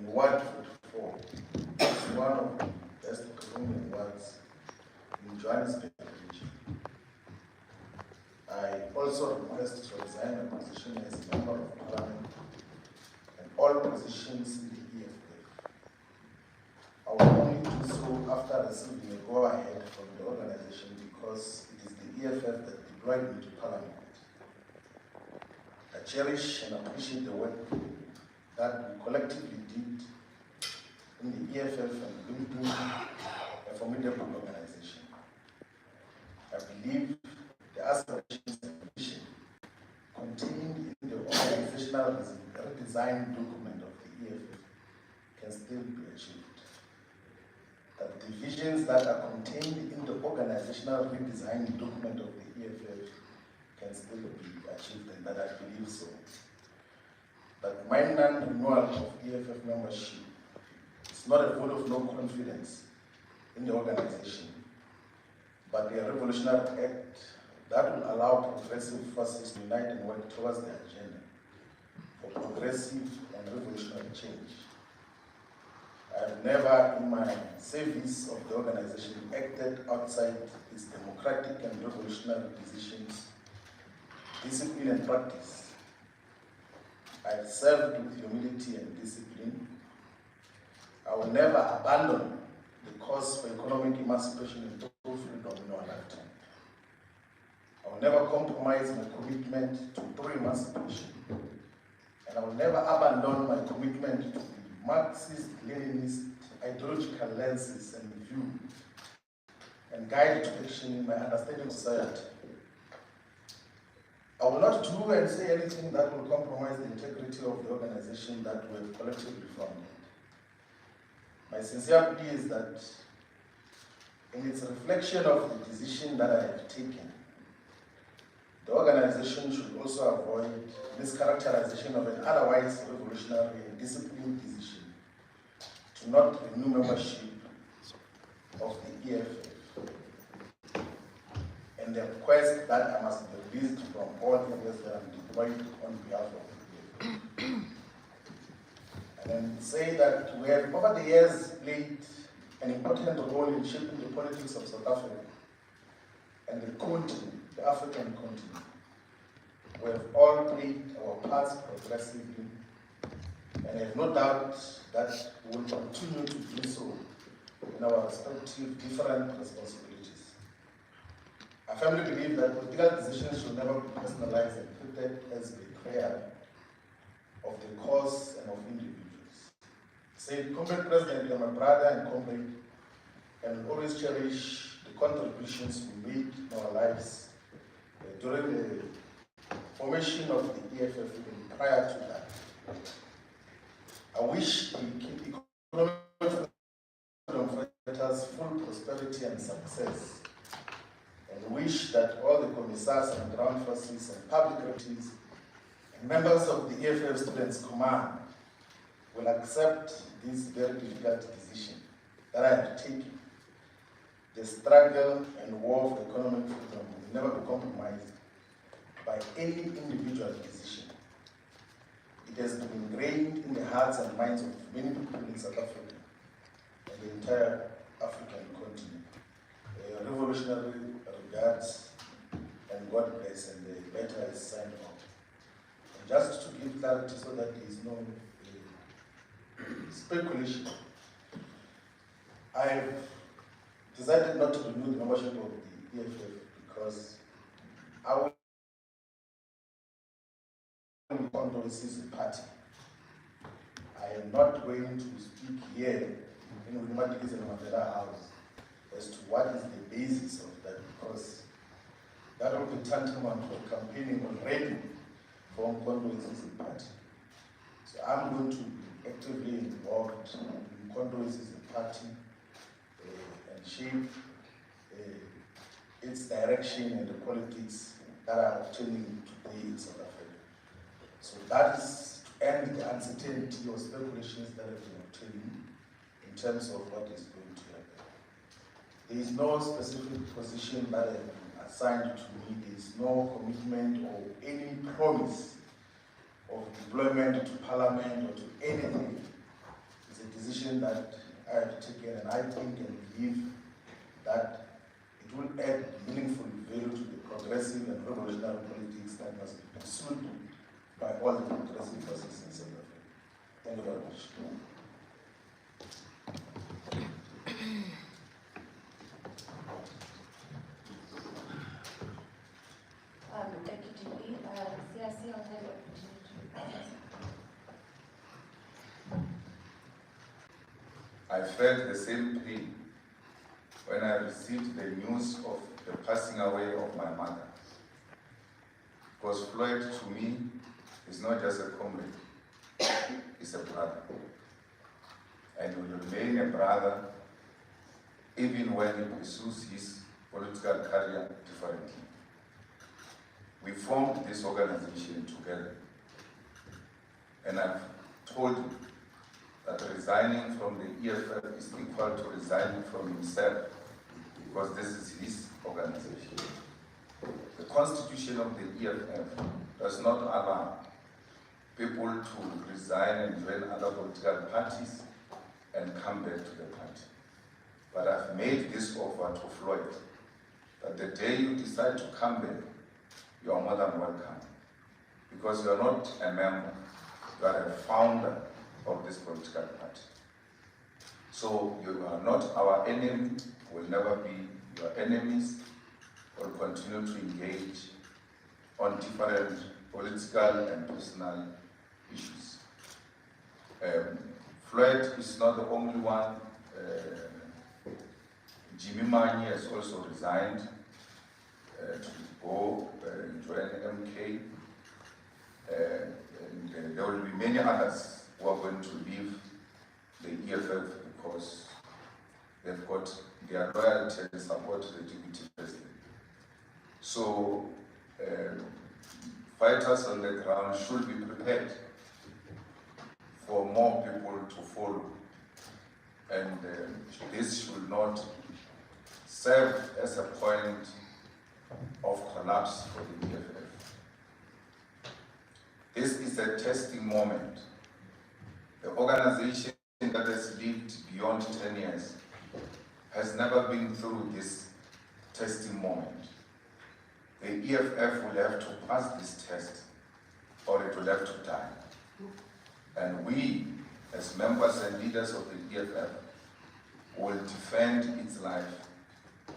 in Ward 44. It's one of the best performing wards in Johannesburg region. I also request to resign my position as a member of Parliament and all positions in the EFF. I will only do so after receiving a go-ahead from the organization because it is the EFF that deployed me to Parliament. I cherish and appreciate the work that we collectively did in the EFF and building a formidable organization. I believe the aspirations and vision contained in the organizational redesign document of the EFF can still be achieved. That the visions that are contained in the organizational redesign document of the EFF can still be achieved, and that I believe so. That my non-renewal of EFF membership is not a vote of no confidence in the organization, but a revolutionary act that will allow progressive forces to unite and work towards the agenda for progressive and revolutionary change. I have never, in my service of the organization, acted outside its democratic and revolutionary decisions, discipline and practice. I have served with humility and discipline. I will never abandon the cause for economic emancipation and total freedom in our lifetime. I will never compromise my commitment to true emancipation, and I will never abandon my commitment to the Marxist-Leninist ideological lenses and view and guide to action in my understanding of society. I will not do and say anything that will compromise the integrity of the organization that we have collectively founded. My sincere plea is that in its reflection of the decision that I have taken, the organization should also avoid mischaracterization of an otherwise revolutionary and disciplined decision to not renew membership of the EFF, and the request that I must be released from all areas that I'm deployed on behalf of the EFF. And then say that we have over the years played an important role in shaping the politics of South Africa and the continent, the African continent. We have all played our parts progressively, and I have no doubt that we will continue to do so in our respective different responsibilities. I firmly believe that political decisions should never be personalized and treated as betrayal of the cause and of individuals. Say, Comrade President, you are my brother and comrade, and will always cherish the contributions we made in our lives during the formation of the EFF even prior to that. I wish we keep economic freedom fighters full prosperity and success, and wish that all the commissars and ground forces and public relatives and members of the EFF Students Command will accept this very difficult decision that I have taken. The struggle and war for economic freedom will never be compromised by any individual decision. It has been ingrained in the hearts and minds of many people in South Africa and the entire African continent. Revolutionary regards and God bless, and the letter is signed off. And just to give clarity so that there is no speculation, I have decided not to renew the membership of the EFF because I will condolences the party. I am not going to speak here in Ulimatikis and Mavera House as to what is the basis of that, because that will be tantamount for campaigning already for condolences in the party. So I'm going to be actively involved in condolences in the party and shape its direction and the politics that are obtaining today in South Africa. So that is to end the uncertainty or speculations that have been obtaining in terms of what is going to happen. There is no specific position that has been assigned to me. There is no commitment or any promise of deployment to Parliament or to anything that I have taken, and I think and believe that it will add meaningful value to the progressive and revolutionary politics that must be pursued by all the progressive forces in South Africa. Thank you very much. Thank you, DP. CRC, I'll have the opportunity to answer. I felt the same pain when I received the news of the passing away of my mother. Because Floyd, to me, is not just a comrade, he's a brother. And will remain a brother even when he pursues his political career differently. We formed this organization together, and I've told him that resigning from the EFF is equal to resigning from himself, because this is his organization. The constitution of the EFF does not allow people to resign and join other political parties and come back to the party. But I've made this offer to Floyd, that the day you decide to come back, you are more than welcome. Because you are not a member, you are a founder of this political party. So you are not our enemy, will never be your enemies, will continue to engage on different political and personal issues. Floyd is not the only one. Jimmy Manyi has also resigned to go join MK. And there will be many others who are going to leave the EFF because they've got their loyalty and support to the deputy president. So fighters on the ground should be prepared for more people to follow. And this should not serve as a point of collapse for the EFF. This is a testing moment. The organization that has lived beyond 10 years has never been through this testing moment. The EFF will have to pass this test or it will have to die. And we, as members and leaders of the EFF, will defend its life,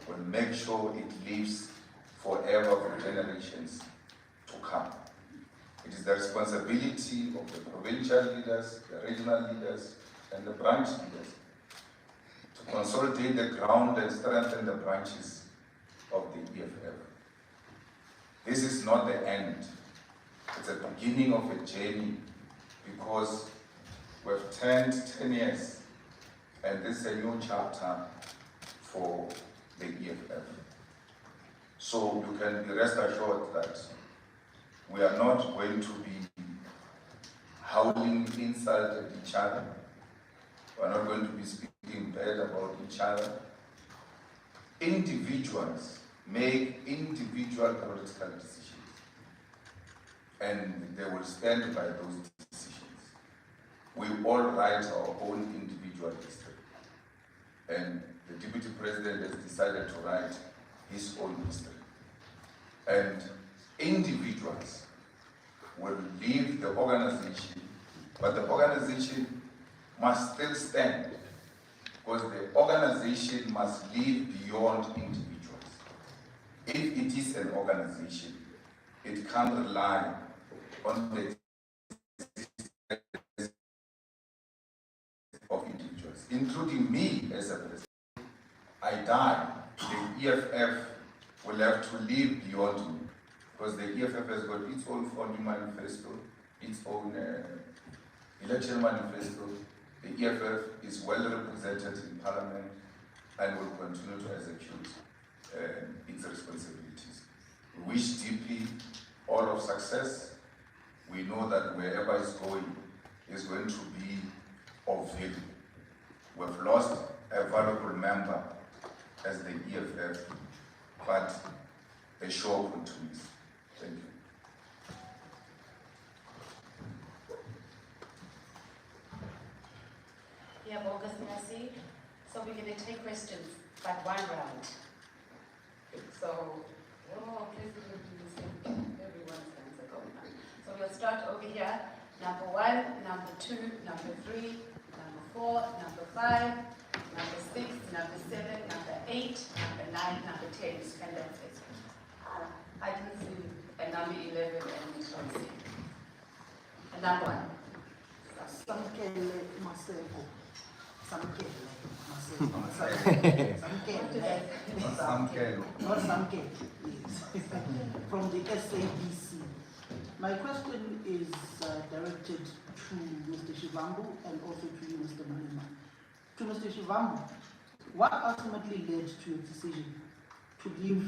will make sure it lives forever for generations to come. It is the responsibility of the provincial leaders, the regional leaders, and the branch leaders to consolidate the ground and strengthen the branches of the EFF. This is not the end. It's the beginning of a journey, because we've turned 10 years and this is a new chapter for the EFF. So you can be rest assured that we are not going to be howling insult at each other. We are not going to be speaking bad about each other. Individuals make individual political decisions, and they will stand by those decisions. We all write our own individual history, and the Deputy President has decided to write his own history. And individuals will leave the organization, but the organization must still stand, because the organization must live beyond individuals. If it is an organization, it can't rely on the of individuals, including me as a president. I die, the EFF will have to live beyond me, because the EFF has got its own founding manifesto, its own election manifesto. The EFF is well represented in Parliament and will continue to execute its responsibilities. We wish DP all of success. We know that wherever it's going is going to be of value. We've lost a valuable member as the EFF, but the show continues. Thank you. August Nasi. So we're going to take questions, but one round. So, please everyone's hands are going up. So we'll start over here. Number 1, number 2, number 3, number 4, number 5, number 6, number 7, number 8, number 9, number 10, and that's it. I can see a number 11 and we don't see. A number 1. Samkele Maseko. Samkele Maseko. Samkele. Not Samkele, yes. From the SABC. My question is directed to Mr. Shivambu and also to you, Mr. Malema. To Mr. Shivambu, what ultimately led to your decision to leave